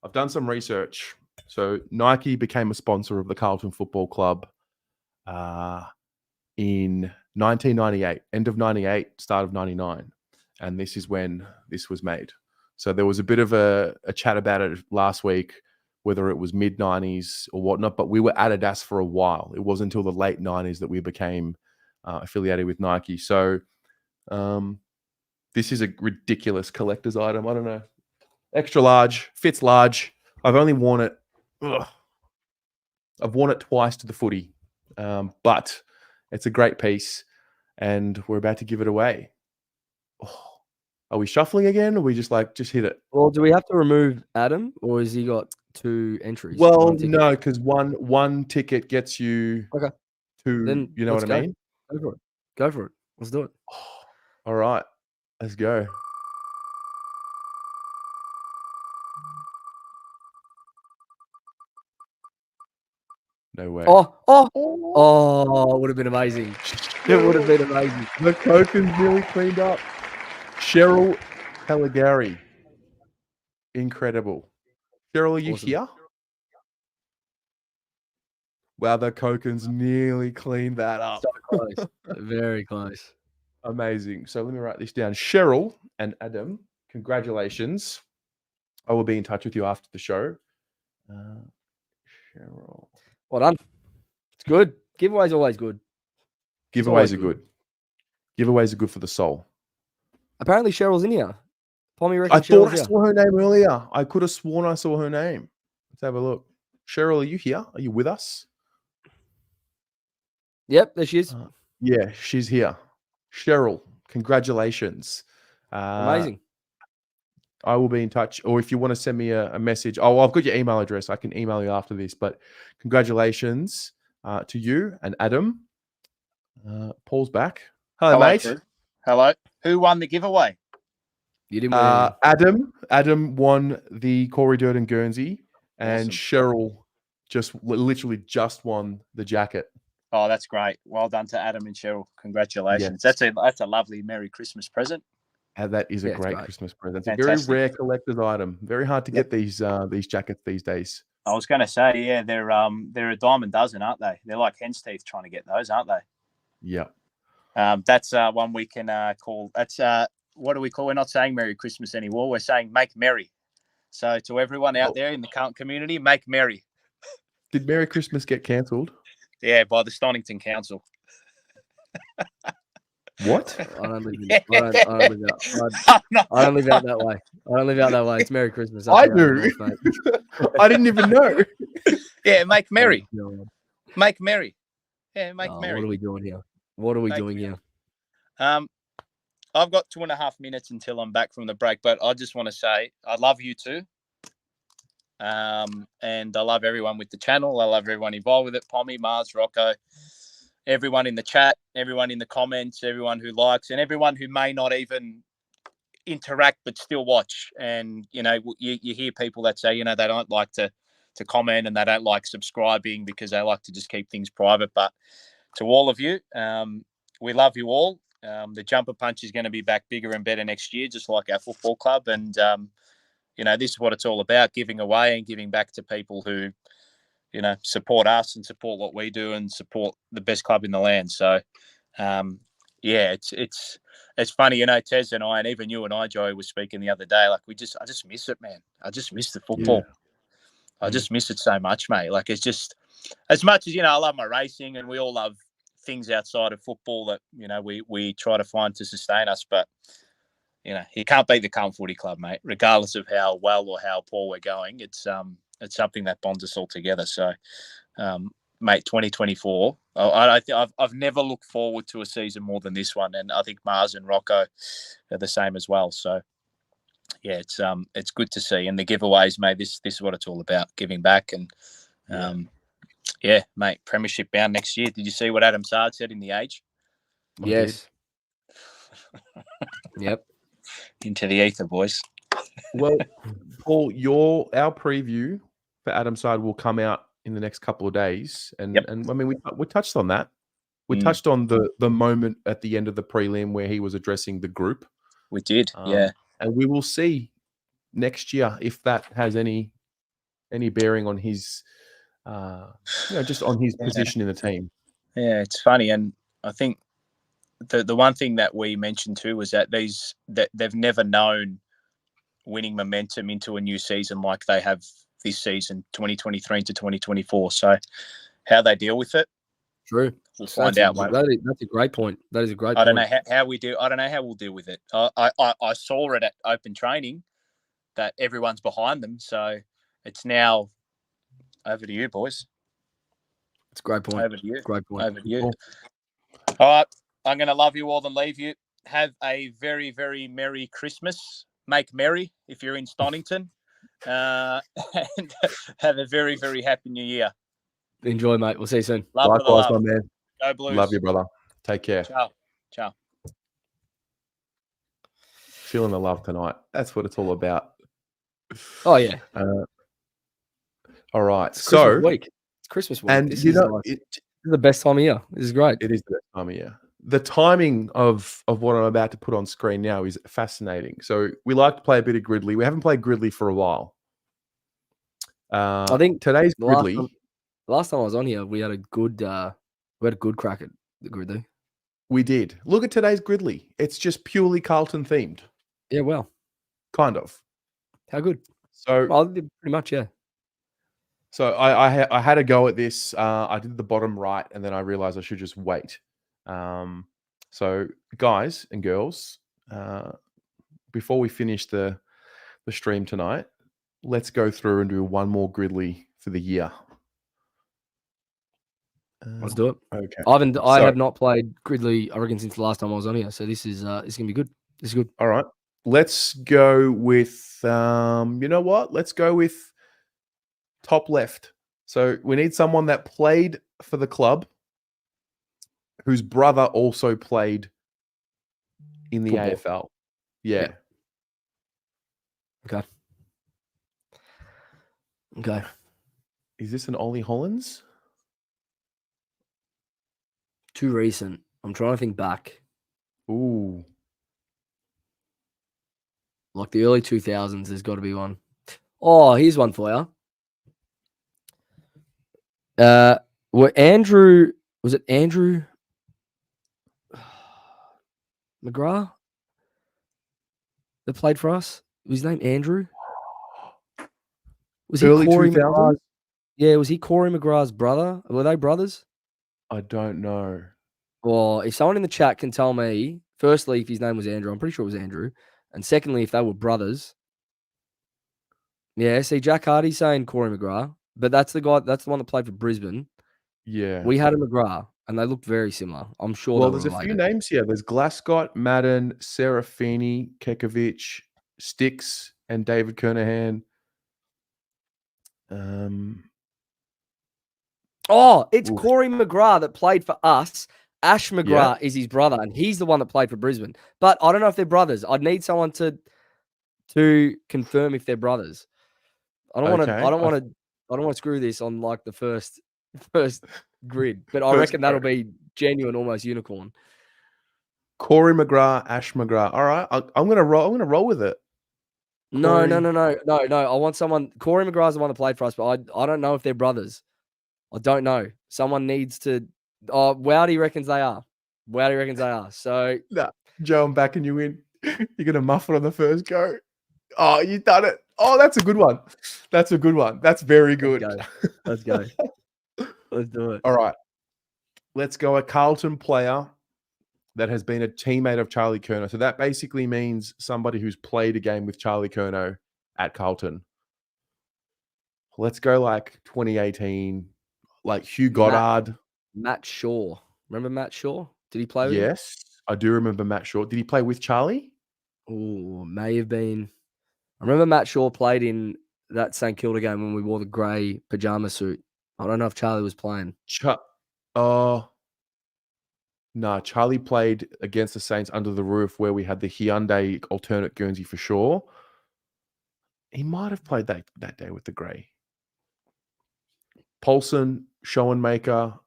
I've done some research. So, Nike became a sponsor of the Carlton Football Club in 1998, end of 98, start of 99. And this is when this was made. So there was a bit of a chat about it last week, whether it was mid-90s or whatnot, but we were Adidas for a while. It wasn't until the late 90s that we became affiliated with Nike. So this is a ridiculous collector's item. I don't know. Extra large, fits large. I've only worn it. I've worn it twice to the footy, but it's a great piece, and we're about to give it away. Oh, are we shuffling again, or are we just hit it? Well, do we have to remove Adam, or has he got 2 entries? Well, no, because one ticket gets you to. Then you know what I mean? Go for it. Let's do it. All right, let's go. No way. Oh, it would have been amazing. It would have been amazing. The Koken's really cleaned up. Cheryl Pellegari. Incredible. Cheryl, are you here? Wow, the Koken's nearly cleaned that up. So close. Very close. Amazing. So let me write this down. Cheryl and Adam, congratulations. I will be in touch with you after the show. Cheryl. Well done. It's good. Giveaways are always good. Giveaways are good. Giveaways are good for the soul. Apparently Cheryl's in here. Pommy I reckons thought I Cheryl's saw her name earlier. I could have sworn I saw her name. have a look. Cheryl, are you here? Are you with us? Yep, there she is. Yeah, she's here. Cheryl, congratulations. Amazing. I will be in touch. Or if you want to send me a message, I've got your email address. I can email you after this. But congratulations to you and Adam. Paul's back. Hello, mate. Drew. Hello. Who won the giveaway? You didn't win anything. Adam won the Corey Durden Guernsey, and Awesome. Cheryl literally just won the jacket. Oh, that's great. Well done to Adam and Cheryl. Congratulations. Yes. That's a lovely Merry Christmas present. And that is a Yeah, it's great great. Christmas present. It's Fantastic. a very rare collector's item. Very hard to get these jackets these days. I was going to say, yeah, they're a dime a dozen, aren't they? They're like hen's teeth trying to get those, aren't they? Yeah. That's one we can call. That's what do we call? We're not saying Merry Christmas anymore. We're saying Make Merry. So to everyone out there in the Carlton community, make merry. Did Merry Christmas get cancelled? Yeah, by the Stonington Council. What? I don't live out that way. I don't live out that way. It's Merry Christmas. I do. I didn't even know. Yeah, make merry. Oh, Make merry. Yeah, make merry. What are we doing here? What are we doing here? I've got 2.5 minutes until I'm back from the break, but I just want to say I love you too. And I love everyone with the channel. I love everyone involved with it. Pommy, Mars, Rocco, everyone in the chat, everyone in the comments, everyone who likes, and everyone who may not even interact but still watch. And, you know, you hear people that say, you know, they don't like to comment and they don't like subscribing because they like to just keep things private. But to all of you, we love you all. The Jumper Punch is going to be back bigger and better next year, just like our football club. And, you know, this is what it's all about, giving away and giving back to people who, you know, support us and support what we do and support the best club in the land. So, yeah, it's funny, you know, Tez and I, and even you and I, Joey, were speaking the other day. Like, I just miss it, man. I just miss the football. Yeah. I just miss it so much, mate. Like, it's just, as much as, you know, I love my racing and we all love things outside of football that, you know, we try to find to sustain us. But, you know, you can't beat the Carlton Footy Club, mate, regardless of how well or how poor we're going. It's something that bonds us all together. So, mate, 2024, I've never looked forward to a season more than this one. And I think Mars and Rocco are the same as well. So, yeah, it's good to see. And the giveaways, mate, this is what it's all about, giving back. And, yeah, mate, premiership bound next year. Did you see what Adam Sard said in The Age? Yes. Yep. Into the ether, boys. Well, Paul, our preview for Adam Sard will come out in the next couple of days. And I mean, we touched on that. We touched on the moment at the end of the prelim where he was addressing the group. We did, yeah. And we will see next year if that has any bearing on his, just on his position in the team. Yeah, it's funny, and I think the one thing that we mentioned too was that they've never known winning momentum into a new season like they have this season, 2023 to 2024. So, how they deal with it, true. We'll find out. That's a great point. That is a great point. I don't know how we do. I don't know how we'll deal with it. I saw it at open training that everyone's behind them. So it's now over to you, boys. It's a great point. Over to you. Great point. Over to you. All right. I'm going to love you all and leave you. Have a very, very Merry Christmas. Make merry if you're in Stonington. And have a very, very happy New Year. Enjoy, mate. We'll see you soon. Likewise, my man. Go Blues. Love you, brother. Take care. Ciao. Feeling the love tonight. That's what it's all about. Oh, yeah. All right. It's Christmas week. It's Christmas week. And this you is know, nice. This is the best time of year. This is great. It is the best time of year. The timing of what I'm about to put on screen now is fascinating. So we like to play a bit of Gridley. We haven't played Gridley for a while. I think today's Gridley. Last time I was on here, we had a good crack at the Gridley. We did. Look at today's Gridley. It's just purely Carlton themed. Yeah, well, kind of. How good? So pretty much, yeah. So I had a go at this. I did the bottom right, and then I realized I should just wait. So guys and girls, before we finish the stream tonight, let's go through and do one more Gridley for the year. Let's do it. Okay. I have not played Gridley, I reckon, since the last time I was on here. So this is gonna be good. This is good. All right. Let's go with you know what? Let's go with top left. So we need someone that played for the club, whose brother also played in the Football. AFL. Yeah. Okay. Okay. Is this an Ollie Hollins? Too recent. I'm trying to think back. Ooh. Like the early 2000s, there's got to be one. Oh, here's one for you. Was it Andrew McGrath that played for us? Was his name Andrew? Was he Early Corey 2000s? McGrath? Yeah, was he Corey McGrath's brother? Were they brothers? I don't know. Well, if someone in the chat can tell me, firstly, if his name was Andrew, I'm pretty sure it was Andrew. And secondly, if they were brothers. Yeah, see, Jack Hardy's saying Corey McGrath, but that's the one that played for Brisbane. Yeah. We had a McGrath, and they looked very similar. I'm sure Well, they were there's a few related. names here. There's Glascott, Madden, Serafini, Kekovic, Sticks, and David Kernahan. Oh, it's Oof. Corey McGrath that played for us. Ash McGrath is his brother, and he's the one that played for Brisbane. But I don't know if they're brothers. I'd need someone to confirm if they're brothers. I don't want to. Okay. I don't want to screw this on like the first grid. But I First reckon that'll be genuine, almost unicorn. Corey McGrath, Ash McGrath. All right, I'm gonna roll with it. No. Corey- I want someone. Corey McGrath's the one that played for us, but I don't know if they're brothers. I don't know. Someone needs to. Oh, Wowdy reckons they are. Wowdy reckons they are. So Nah, Joe, I'm backing you in. You're gonna muff it on the first go. Oh, you done it. Oh, that's a good one. That's a good one. That's very good. Let's go. Let's do it. All right. Let's go a Carlton player that has been a teammate of Charlie Curnow. So that basically means somebody who's played a game with Charlie Curnow at Carlton. Let's go like 2018, like Hugh Goddard. Matt Shaw. Remember Matt Shaw? Did he play with him? Yes, I do remember Matt Shaw. Did he play with Charlie? Oh, may have been. I remember Matt Shaw played in that St Kilda game when we wore the grey pajama suit. I don't know if Charlie was playing. No, Charlie played against the Saints under the roof where we had the Hyundai alternate Guernsey for sure. He might have played that day with the grey. Paulson, Schoenmaker.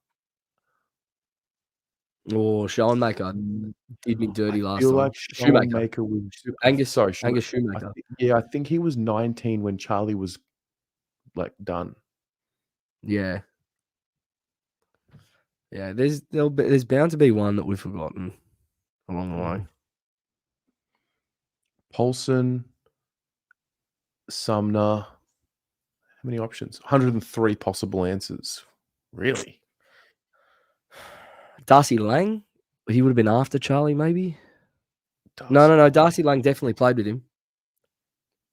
Oh, Schoenmaker did me dirty last feel time. like Schoenmaker was Angus Angus Shoemaker. I think he was 19 when Charlie was like done. Yeah. Yeah, there's bound to be one that we've forgotten along the way. Paulson, Sumner. How many options? 103 possible answers. Really? Darcy Lang? He would have been after Charlie, maybe? No. Darcy Lang definitely played with him.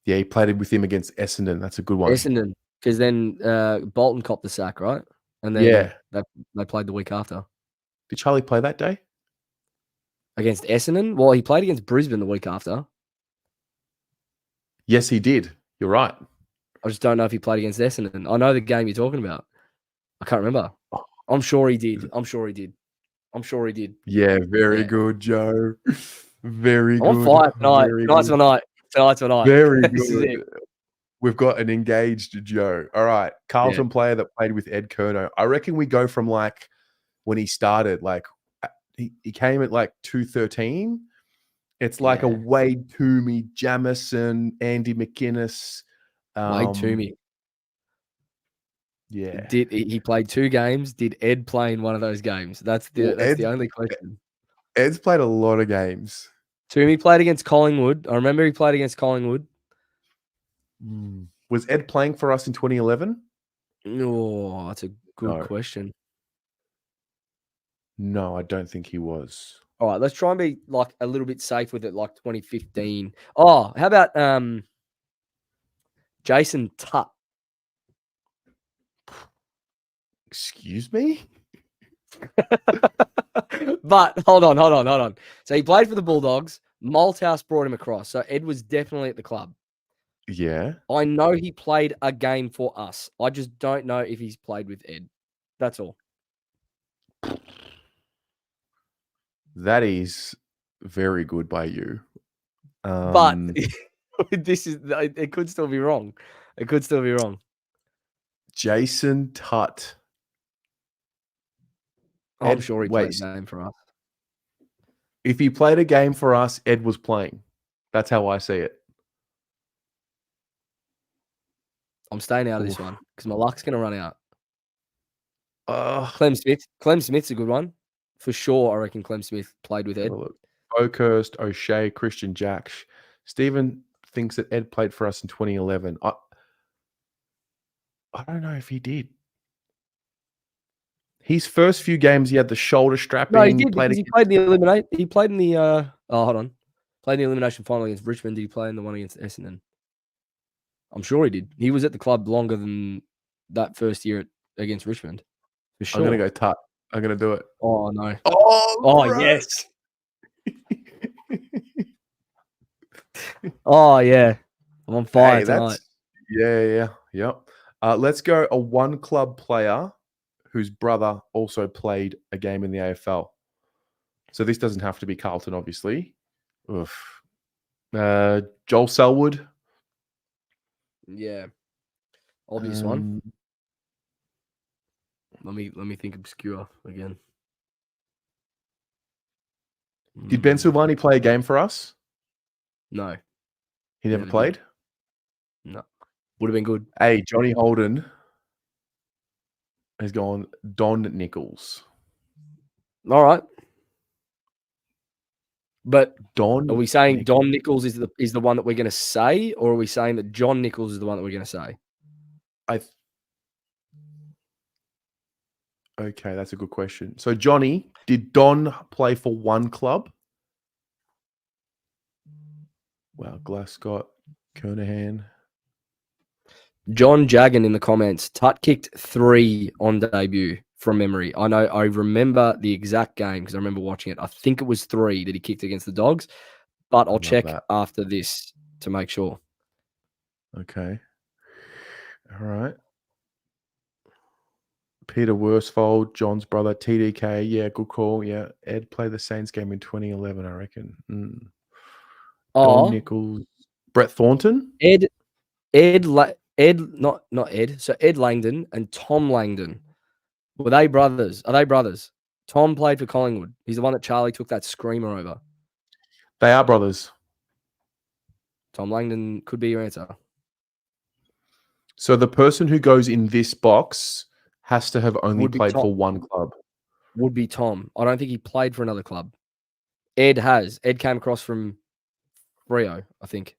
Yeah, he played with him against Essendon. That's a good one. Essendon. Because then Bolton copped the sack, right? And then they played the week after. Did Charlie play that day? Against Essendon? Well, he played against Brisbane the week after. Yes, he did. You're right. I just don't know if he played against Essendon. I know the game you're talking about. I can't remember. I'm sure he did. Yeah, very good, Joe. Very good. On fire tonight. Tonight's my night. Very good. We've got an engaged Joe. All right. Carlton player that played with Ed Curnow. I reckon we go from like when he started, like he came at like 213. It's like a Wade Toomey, Jamison, Andy McInnes. Wade Toomey. Yeah. Did he played 2 games? Did Ed play in one of those games? That's the only question. Ed's played a lot of games. Toomey played against Collingwood. I remember he played against Collingwood. Was Ed playing for us in 2011? Oh, that's a good question. No, I don't think he was. All right, let's try and be like a little bit safe with it, like 2015. Oh, how about Jason Tutt. Excuse me? But hold on. So he played for the Bulldogs. Malthouse brought him across. So Ed was definitely at the club. Yeah. I know he played a game for us. I just don't know if he's played with Ed. That's all. That is very good by you. But this is it could still be wrong. It could still be wrong. Jason Tutt. I'm sure he played a game for us. If he played a game for us, Ed was playing. That's how I see it. I'm staying out of this one because my luck's going to run out. Uh, Clem Smith. Clem Smith's a good one. For sure, I reckon Clem Smith played with Ed. Oakhurst, O'Shea, Christian Jack. Stephen thinks that Ed played for us in 2011. I don't know if he did. His first few games, he had the shoulder strapping. No, he did because he played in the eliminate. He played in the hold on. Played in the elimination final against Richmond. Did he play in the one against Essendon? I'm sure he did. He was at the club longer than that first year against Richmond. For sure. I'm gonna go Tut. I'm gonna do it. Oh no. Oh yes. Oh yeah. I'm on fire tonight. Yep. Let's go a one club player whose brother also played a game in the AFL. So this doesn't have to be Carlton, obviously. Oof. Joel Selwood. Yeah. Obvious one. Let me think obscure again. Did Ben Silvani play a game for us? No. He never played? No. Would have been good. Hey, Johnny Holden has gone Don Nichols. All right. But are we saying Nichols. Don Nichols is the one that we're going to say, or are we saying that John Nichols is the one that we're going to say? Okay, that's a good question. So, Johnny, did Don play for one club? Wow, Glasgow, Kernahan. John Jagan in the comments. Tut kicked 3 on debut from memory. I remember the exact game because I remember watching it. I think it was 3 that he kicked against the Dogs, but I'll check after this to make sure. Okay. All right. Peter Worsfold, John's brother, TDK. Yeah, good call. Yeah, Ed played the Saints game in 2011, I reckon. Don Nichols. Brett Thornton? Ed, not Ed. So Ed Langdon and Tom Langdon. Were they brothers? Are they brothers? Tom played for Collingwood. He's the one that Charlie took that screamer over. They are brothers. Tom Langdon could be your answer. So the person who goes in this box has to have only played for one club. Would be Tom. I don't think he played for another club. Ed has. Ed came across from Rio, I think,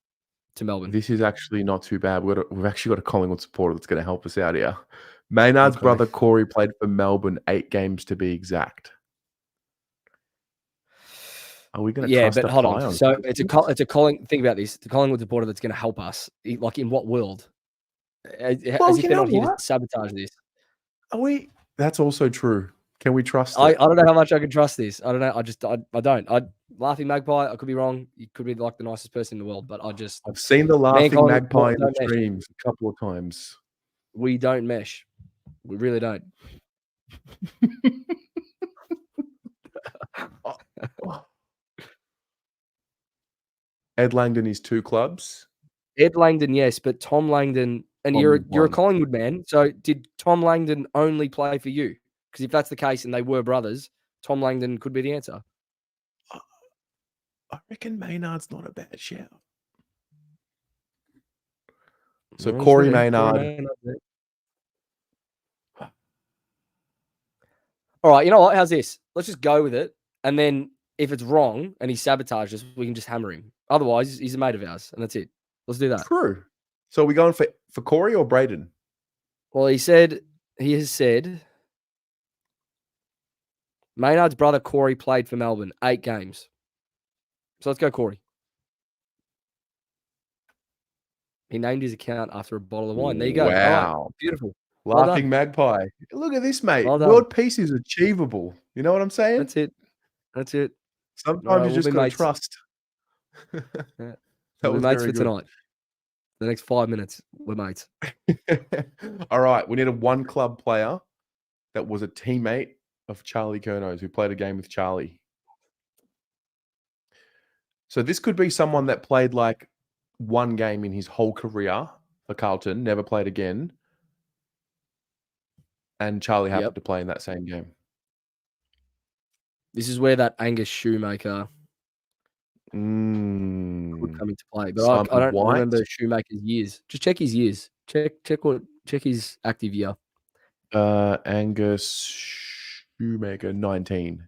to Melbourne. This is actually not too bad. We've actually got a Collingwood supporter that's going to help us out here. Maynard's brother Corey played for Melbourne 8 games to be exact. Are we going to trust but hold on? on. So it's a Collingwood. Think about this. The Collingwood supporter that's going to help us. Like in what world? As if they're not here to sabotage this. Are we? That's also true. Can we trust it? I don't know how much I can trust this. I don't know. I don't. Laughing Magpie, I could be wrong. You could be like the nicest person in the world, but I've seen the Laughing Magpie in the streams a couple of times. We don't mesh. We really don't. Ed Langdon is 2 clubs. Ed Langdon, yes, but Tom Langdon, and you're a Collingwood man. So did Tom Langdon only play for you? Because if that's the case and they were brothers, Tom Langdon could be the answer. I reckon Maynard's not a bad shout. So Corey Maynard. All right, you know what? How's this? Let's just go with it. And then if it's wrong and he sabotages us, we can just hammer him. Otherwise, he's a mate of ours, and that's it. Let's do that. True. So are we going for Corey or Braden? Well, he has said Maynard's brother Corey played for Melbourne 8 games. So let's go Corey. He named his account after a bottle of wine. There you go. All right. Wow. Beautiful. Well Laughing done. Magpie. Look at this, mate. Well done. World peace is achievable. You know what I'm saying? That's it. That's it. Sometimes All right, you we'll just be got to mates. trust. Yeah. That We'll be was mates very for good. tonight. The next 5 minutes, we're mates. All right. We need a one club player that was a teammate of Charlie Curno's who played a game with Charlie. So this could be someone that played like one game in his whole career for Carlton, never played again. And Charlie happened to play in that same game. This is where that Angus Shoemaker would Mm. come into play. But Simon I don't White? remember Shoemaker's years. Just check his years. Check his active year. Angus Shoemaker, 19.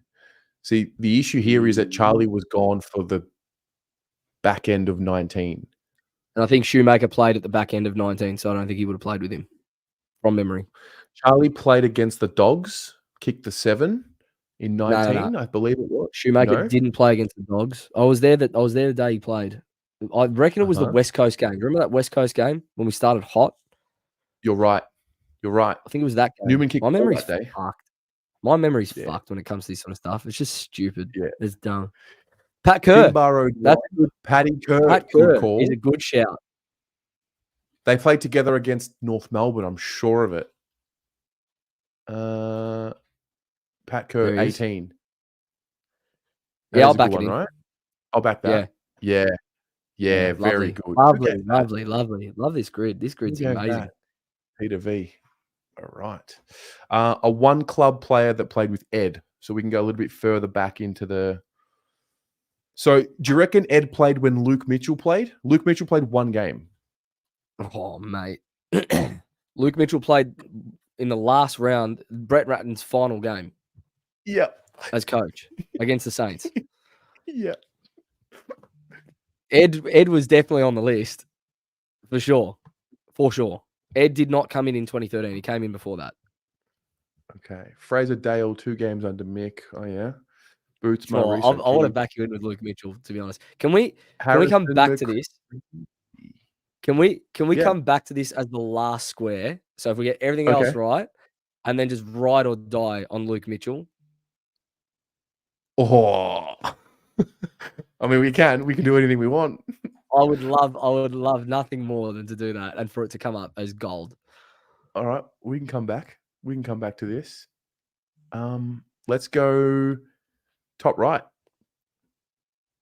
See, the issue here is that Charlie was gone for the back end of 19. And I think Shoemaker played at the back end of 19, so I don't think he would have played with him from memory. Charlie played against the Dogs, kicked the 7 in 19, No. I believe it was. Shoemaker No? didn't play against the Dogs. I was there the day he played. I reckon it was the Uh-huh. West Coast game. Remember that West Coast game when we started hot? You're right. You're right. I think it was that game. Newman kicked My the ball memory's that day. fucked. My memory's Yeah. fucked when it comes to this sort of stuff. It's just stupid. Yeah. It's dumb. Pat Kerr. Finbarrow, That's a good. Paddy Kerr, Pat good Kerr call. is a good shout. They played together against North Melbourne, I'm sure of it. Pat Kerr, There he is. 18. Yeah, I'll That is a back good it one, in. right? I'll back that. Yeah, very lovely. good. Lovely. Love this grid. This grid's amazing. Peter V. All right. A one club player that played with Ed. So we can go a little bit further back into the. So do you reckon Ed played when Luke Mitchell played? Luke Mitchell played one game. Oh, mate. Luke Mitchell played in the last round, Brett Ratton's final game Yeah. as coach against the Saints. Yeah. Ed was definitely on the list for sure. For sure. Ed did not come in 2013. He came in before that. Okay. Fraser Dale, 2 games under Mick. Oh, yeah. Boots Sure, Murray. I want to back you in with Luke Mitchell, to be honest. Can we come back to this? Can we come back to this as the last square? So if we get everything else right, and then just ride or die on Luke Mitchell. Oh, I mean, we can do anything we want. I would love nothing more than to do that and for it to come up as gold. All right, we can come back. We can come back to this. Let's go top right.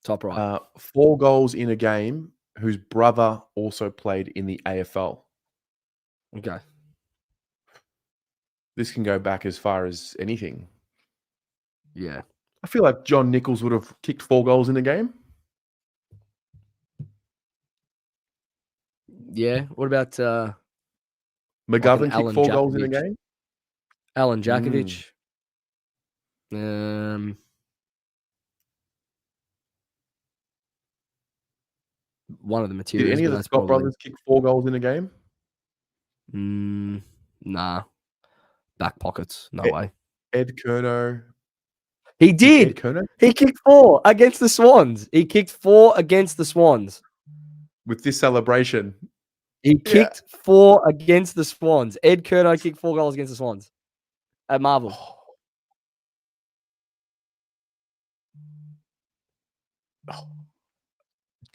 Top right. 4 goals in a game. Whose brother also played in the AFL. Okay. This can go back as far as anything. Yeah. I feel like John Nichols would have kicked 4 goals in a game. Yeah. What about McGovern Alan kicked 4 goals in a Jakovic? game. Alan Jakovic. One of the materials. Did any of the Scott brothers kick 4 goals in a game? Nah. Back pockets. No way. Ed Curnow. He did. Ed Curnow? He kicked 4 against the Swans. He kicked 4 against the Swans. With this celebration. He kicked 4 against the Swans. Ed Curnow kicked 4 goals against the Swans at Marvel.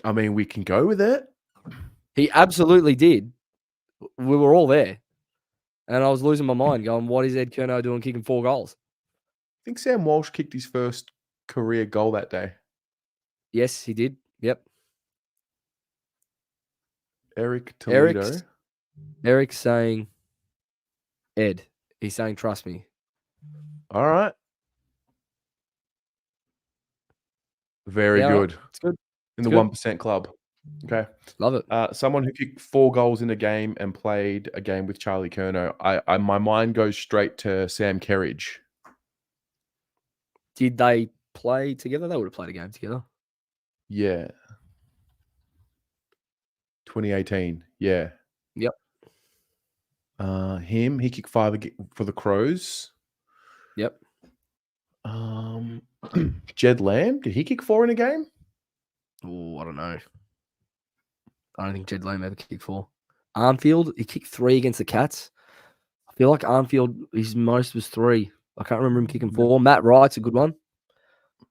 I mean, we can go with it. He absolutely did. We were all there. And I was losing my mind going, what is Ed Curnow doing kicking 4 goals? I think Sam Walsh kicked his first career goal that day. Yes, he did. Yep. Eric Toledo. Eric's saying Ed. He's saying, trust me. All right. Very good. It's good. In the 1% club. Okay. Love it. Someone who kicked 4 goals in a game and played a game with Charlie Curnow. My mind goes straight to Sam Kerridge. Did they play together? They would have played a game together. Yeah. 2018. Yeah. Yep. He kicked 5 for the Crows. Yep. Jed Lamb, did he kick 4 in a game? Oh, I don't know. I don't think Jed Lame ever kicked 4. Armfield, he kicked 3 against the Cats. I feel like Armfield, his most was 3. I can't remember him kicking 4. Matt Wright's a good one.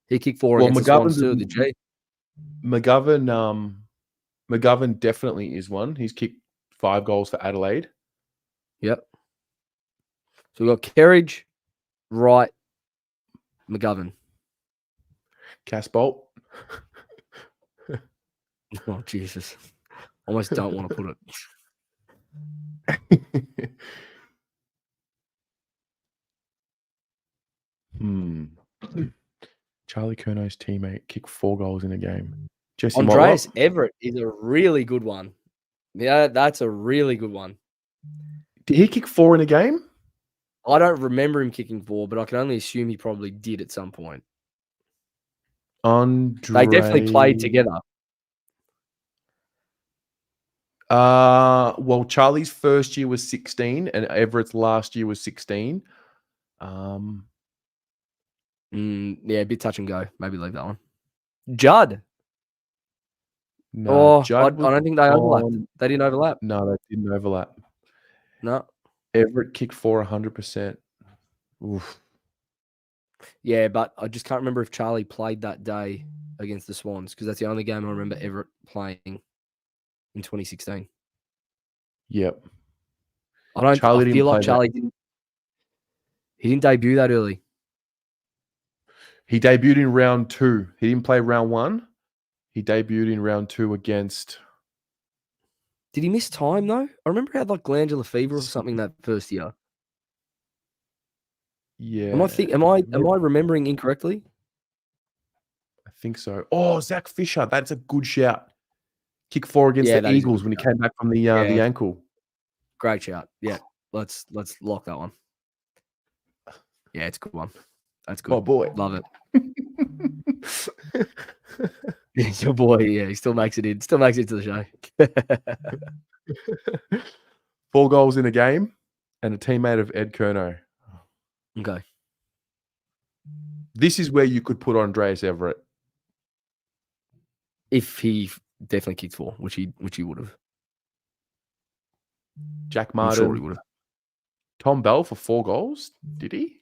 He kicked 4 against the Swans too, the G. McGovern definitely is one. He's kicked 5 goals for Adelaide. Yep. So we've got Kerridge, Wright, McGovern. Casbolt. Oh, Jesus. Almost don't want to put it. Charlie Curno's teammate kicked 4 goals in a game. Jesse Andreas Motlop. Everett is a really good one. Yeah, that's a really good one. Did he kick 4 in a game? I don't remember him kicking 4, but I can only assume he probably did at some point. They definitely played together. Well, Charlie's first year was 16 and Everett's last year was 16. Yeah, a bit touch and go. Maybe leave that one. Judd. No, I don't think they overlapped. They didn't overlap. No, they didn't overlap. No. Everett kicked 4 100%. Oof. Yeah, but I just can't remember if Charlie played that day against the Swans because that's the only game I remember Everett playing in 2016. Yep. I feel like Charlie didn't. He didn't debut that early. He debuted in round 2. He didn't play round 1. He debuted in round 2 against. Did he miss time though? I remember he had like glandular fever or something that first year. Yeah. Am I remembering incorrectly? I think so. Oh, Zach Fisher. That's a good shout. Kick 4 against the Eagles when he came back from the ankle. Great shout. Yeah. Let's lock that one. Yeah, it's a good one. That's good. Oh boy. Love it. It's your boy. Yeah, he still makes it in. Still makes it to the show. 4 goals in a game and a teammate of Ed Curnow. Okay. This is where you could put Andreas Everett. If he definitely kicked 4, which he would have. Jack Martin. I'm sure he would have. Tom Bell for 4 goals. Did he?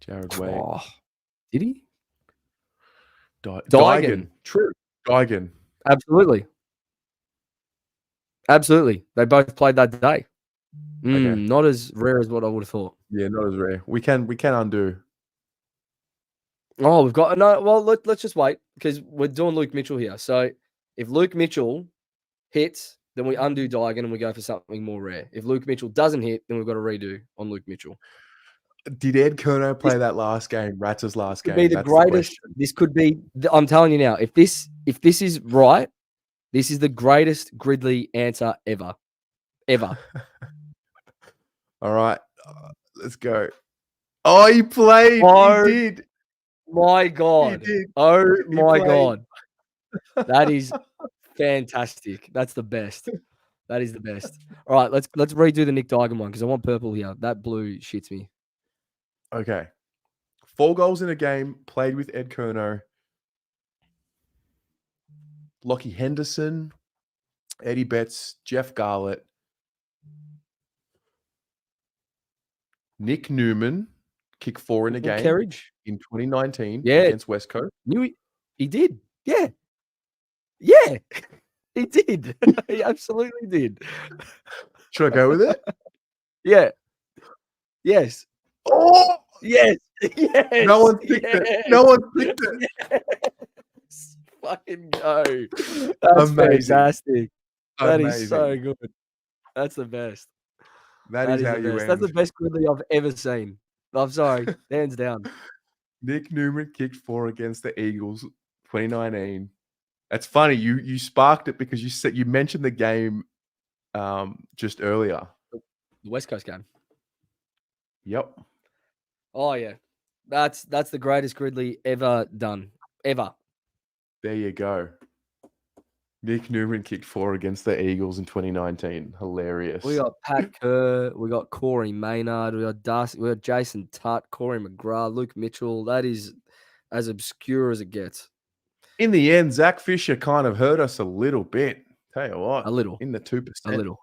Jared Wade. Oh, did he? Daigen. True. Daigen. Absolutely. They both played that day. Okay. Not as rare as what I would have thought. Yeah, not as rare. We can undo. Oh, we've got no. Well, let's just wait because we're doing Luke Mitchell here. So if Luke Mitchell hits, then we undo Daigen and we go for something more rare. If Luke Mitchell doesn't hit, then we've got to redo on Luke Mitchell. Did Ed Curnow play that last game? Ratz's last game. Could be the greatest. This could be. I'm telling you now. If this is right, this is the greatest Gridley answer ever. All right, let's go. Oh, he played. Oh, he did. My God. He did. Oh He my played. God. That is fantastic. That's the best. That is the best. All right, let's redo the Nick Daigen one because I want purple here. That blue shits me. Okay. 4 goals in a game, played with Ed Curnow. Lockie Henderson, Eddie Betts, Jeff Garlett, Nick Newman, kick 4 in a game Kerridge in 2019 Yeah. against West Coast. Knew he did. Yeah. Yeah. He did. He absolutely did. Should I go with it? Yeah. Yes. Oh, Yes. Yes. no one picked it. No one picked it. Yes. Fucking go. That's Amazing. fantastic. That Amazing. is so good. That's the best. That is how the you best. end. That's the best Gridley I've ever seen. I'm sorry. Hands down. Nick Newman kicked 4 against the Eagles 2019. That's funny. You sparked it because you mentioned the game just earlier. The West Coast game. Yep. Oh yeah. That's the greatest Gridley ever done. Ever. There you go. Nick Newman kicked 4 against the Eagles in 2019. Hilarious. We got Pat Kerr, we got Corey Maynard, we got Darcy, we got Jason Tutt, Corey McGrath, Luke Mitchell. That is as obscure as it gets. in the end, Zach Fisher kind of hurt us a little bit. Tell you what, A little. in the 2%. A little.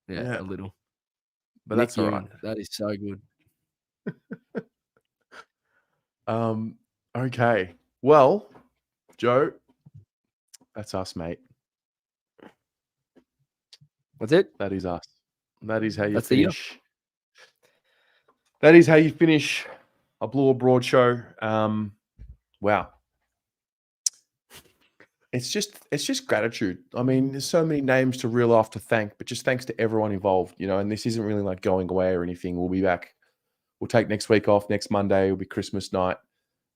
Yeah, Yeah. a little. But Nick that's all right. Newman, that is so good. Okay. Well, Joe, that's us, mate. That's it. That is us. That is how you That's the year. finish. That is how you finish a Blue Abroad show. Wow. It's just gratitude. I mean, there's so many names to reel off to thank, but just thanks to everyone involved, you know, and this isn't really like going away or anything. We'll be back. We'll take next week off. Next Monday will be Christmas night.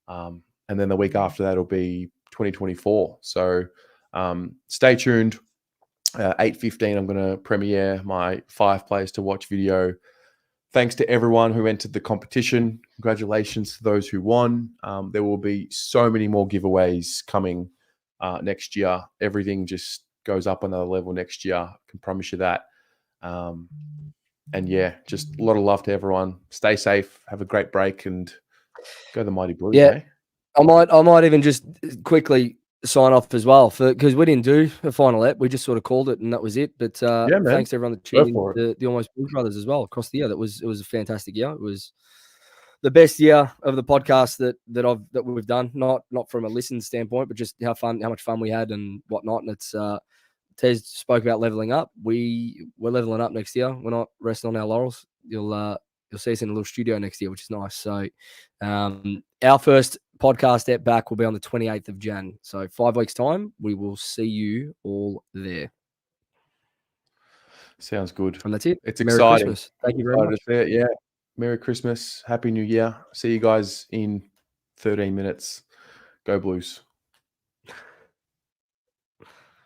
And then the week after that will be 2024. So stay tuned. 8:15, I'm going to premiere my 5 players to watch video. Thanks to everyone who entered the competition. Congratulations to those who won. There will be so many more giveaways coming next year. Everything just goes up another level next year. I can promise you that. And yeah, just a lot of love to everyone. Stay safe. Have a great break and go the Mighty Blues. Yeah. Eh? I might even just quickly sign off as well because we didn't do a final ep. We just sort of called it and that was it. But thanks to everyone that tuned in, the Almost Blues Brothers as well across the year. It was a fantastic year. It was the best year of the podcast that we've done. Not from a listen standpoint, but just how much fun we had and whatnot. And it's Tez spoke about leveling up. We're leveling up next year. We're not resting on our laurels. You'll see us in a little studio next year, which is nice. So our first podcast ep back will be on the 28th of Jan. So 5 weeks time, we will see you all there. Sounds good. And that's it. It's Merry exciting. Christmas. Thank you very much. Yeah. Merry Christmas. Happy New Year. See you guys in 13 minutes. Go Blues.